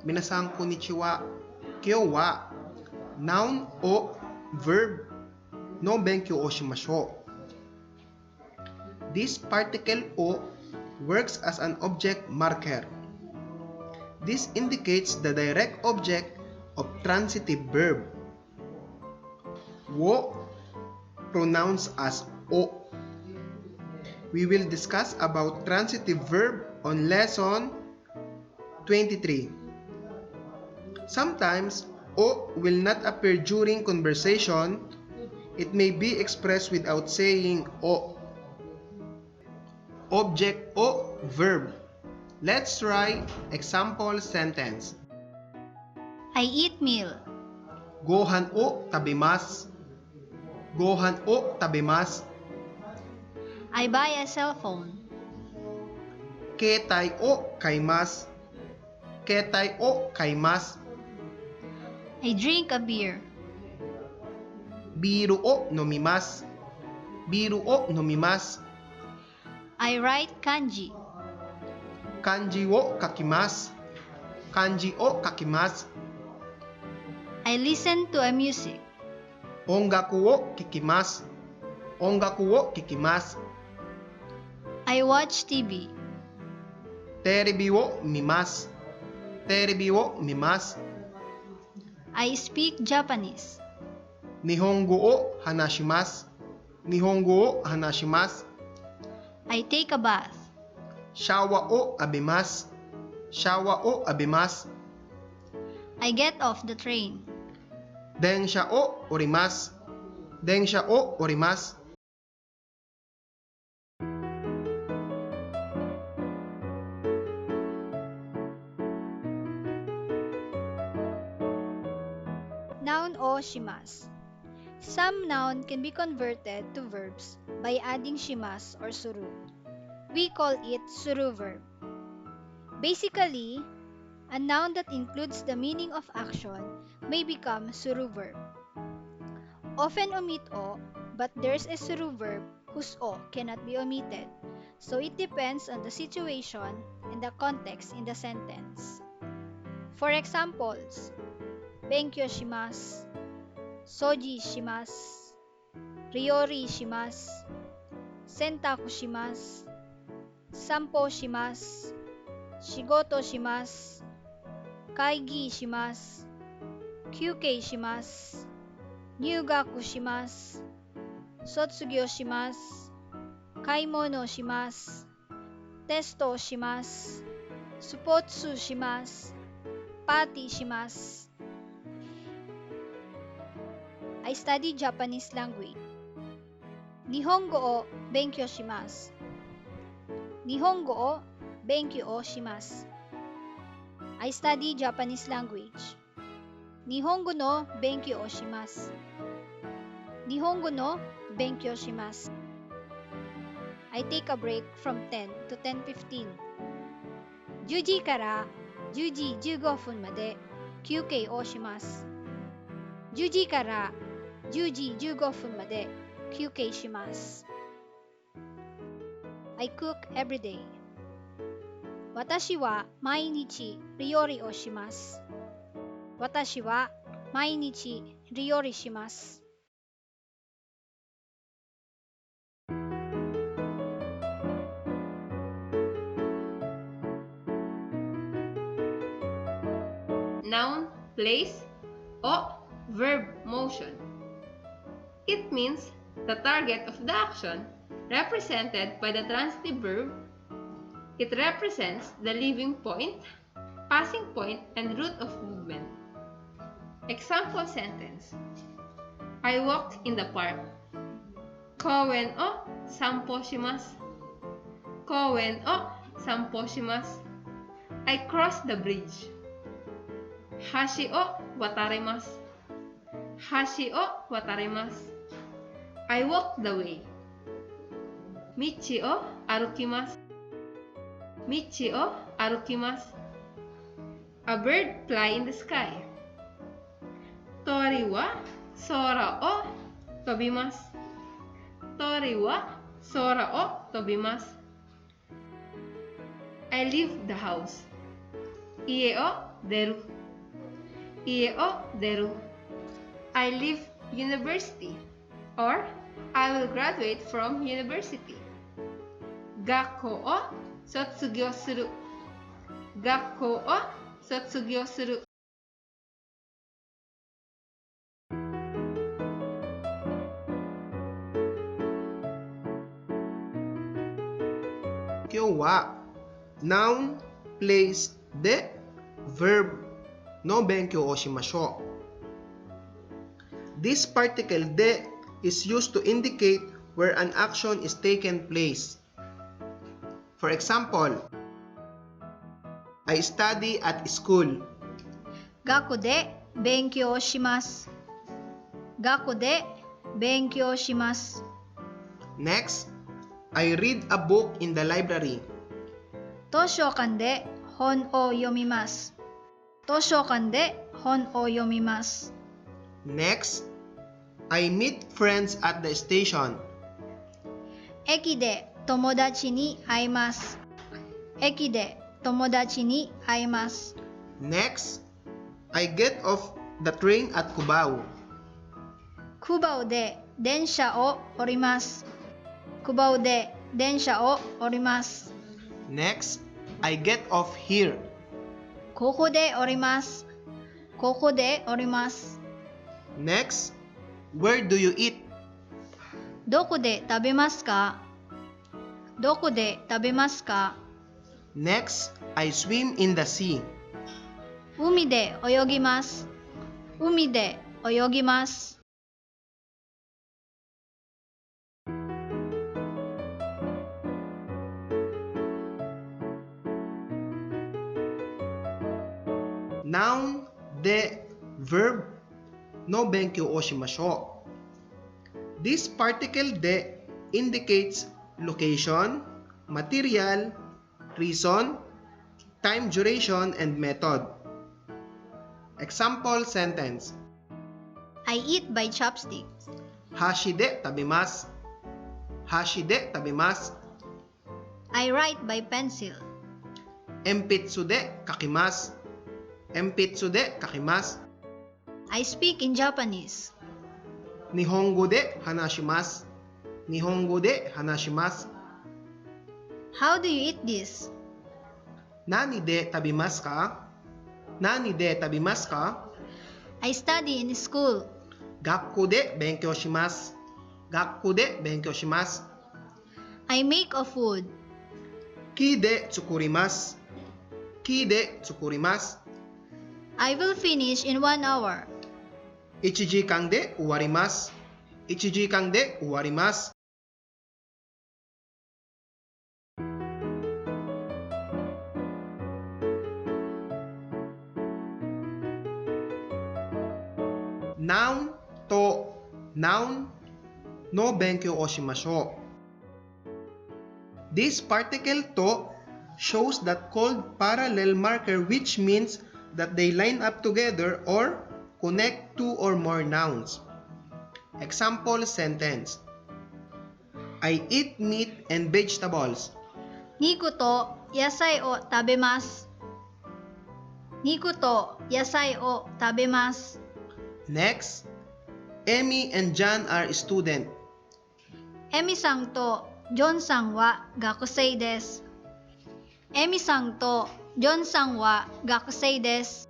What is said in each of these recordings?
minasan konnichiwa. Kyo wa noun o verb no benkyou o shimashou. This particle o works as an object marker. This indicates the direct object of transitive verb. Wo pronounced as o. We will discuss about transitive verb on lesson 23. Sometimes o will not appear during conversation. It may be expressed without saying o. Object o verb. Let's try example sentence. I eat meal. Gohan o tabimasu. Gohan o tabimasu. I buy a cell phone. Ketai o kaimasu. Ketai o kaimasu. I drink a beer. Biru o nomimasu. Biru o nomimasu. I write kanji. Kanji o kakimasu. Kanji o kakimasu. I listen to a music. Ongaku o kikimasu. Ongaku o kikimasu. I watch TV. Terebi o mimasu. Terebi o mimasu. I speak Japanese. Nihongo o hanashimasu. Nihongo o hanashimasu. I take a bath. Shawa o abimasu. Shawa o abimasu. I get off the train. Densha o orimasu. Densha o orimasu. Noun o shimasu. Some noun can be converted to verbs by adding shimasu or suru. We call it suru verb. Basically, a noun that includes the meaning of action may become suru verb. Often omit o, but there's a suru verb whose o cannot be omitted, so it depends on the situation and the context in the sentence. For examples, Benkyou shimasu, soji shimasu, ryori shimasu, sentaku shimasu, sanpo shimasu, shigoto shimasu, kaigi shimasu, kyukei shimasu, nyugaku shimasu, sotsugyo shimasu, kaimono shimasu, testo shimasu, supotsu shimasu, party shimasu. I study Japanese language. Nihongo o benkyou shimasu. Nihongo o benkyou o shimasu. I study Japanese language. Nihongo no benkyou o shimasu. Nihongo no benkyou shimasu. I take a break from 10 to 10:15. 10時から10時15分まで休憩をします。10時から10時15分まで休憩します。I cook every day. 私は毎日料理をします。私は毎日料理します。Noun, place, o verb motion. It means the target of the action represented by the transitive verb. It represents the leaving point, passing point, and route of movement. Example sentence. I walked in the park. Kouen o sanpo shimasu. Kouen o sanpo shimasu. I crossed the bridge. Hashi o watarimasu. Hashi o watarimasu. I walked the way. Michi o arukimasu. Michi o arukimasu. A bird fly in the sky. Tori wa sora o tobimasu. Tori wa sora o tobimasu. I leave the house. Ie o deru. Ie o deru. I leave university. Or I will graduate from university. Gakkou o sotsugyo suru. Gakkou o sotsugyo suru. Kyo wa noun, place, de, verb no benkyou o shimashou. This particle de is used to indicate where an action is taken place. For example, I study at school. 学校で勉強します。学校で勉強します。 Next, I read a book in the library. 図書館で本を読みます。図書館で本を読みます。 Next, I meet friends at the station. 駅で友達に会います。駅で友達に会います。 Next, I get off the train at Cubao. クバオで電車を降ります。クバオで電車を降ります。 Next, I get off here. ここで降ります。ここで降ります。 Next, where do you eat? どこで食べますか？どこで食べますか？ Next, I swim in the sea. 海で泳ぎます。海で泳ぎます。 Noun, de, verb no benkyou o shimashou. This particle de indicates location, material, reason, time duration, and method. Example sentence. I eat by chopsticks. Hashi de tabimasu. Hashi de tabimasu. I write by pencil. Enpitsu de kakimasu. Enpitsu de kakimasu. I speak in Japanese. Nihongo de hanashimasu. Nihongo de hanashimasu. How do you eat this? Nani de tabimasu ka? Nani de tabimasu ka? I study in school. Gakkou de benkyou shimasu. Gakkou de benkyou shimasu. I make a food. Ki de tsukurimasu. Ki de tsukurimasu. I will finish in 1 hour. 1時間で終わります。1時間で終わります。Noun と Noun の勉強をしましょう。This particle と shows that called parallel marker, which means that they line up together or connect two or more nouns. Example sentence. I eat meat and vegetables. 肉と野菜を食べます。肉と野菜を食べます。 Next, Emmy and John are student. エミさんとジョンさんは学生です。エミさんとジョンさんは学生です。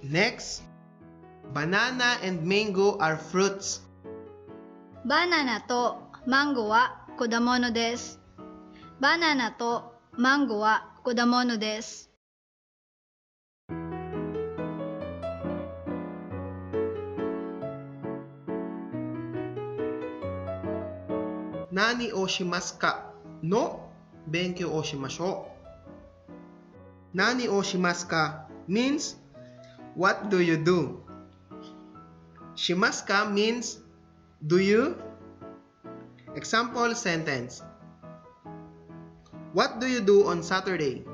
Next, banana and mango are fruits. バナナとマンゴーは果物です。バナナとマンゴーは果物です。 Nani o shimasu ka no benkyou o shimashou. Nani o shimasu ka means what do you do? Shimasu ka means do you? Example sentence. What do you do on Saturday?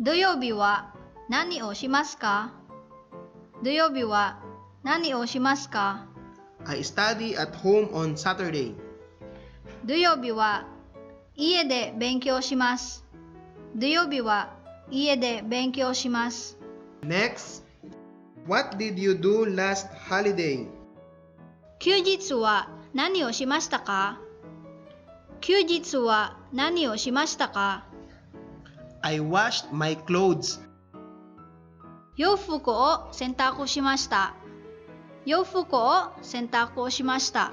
土曜日は何をしますか？土曜日は何をしますか？ I study at home on Saturday. 土曜日は家で勉強します。土曜日は家で勉強します。 Next, what did you do last holiday? 休日は何をしましたか？休日は何をしましたか？ I washed my clothes. 洋服を洗濯しました。洋服を洗濯しました。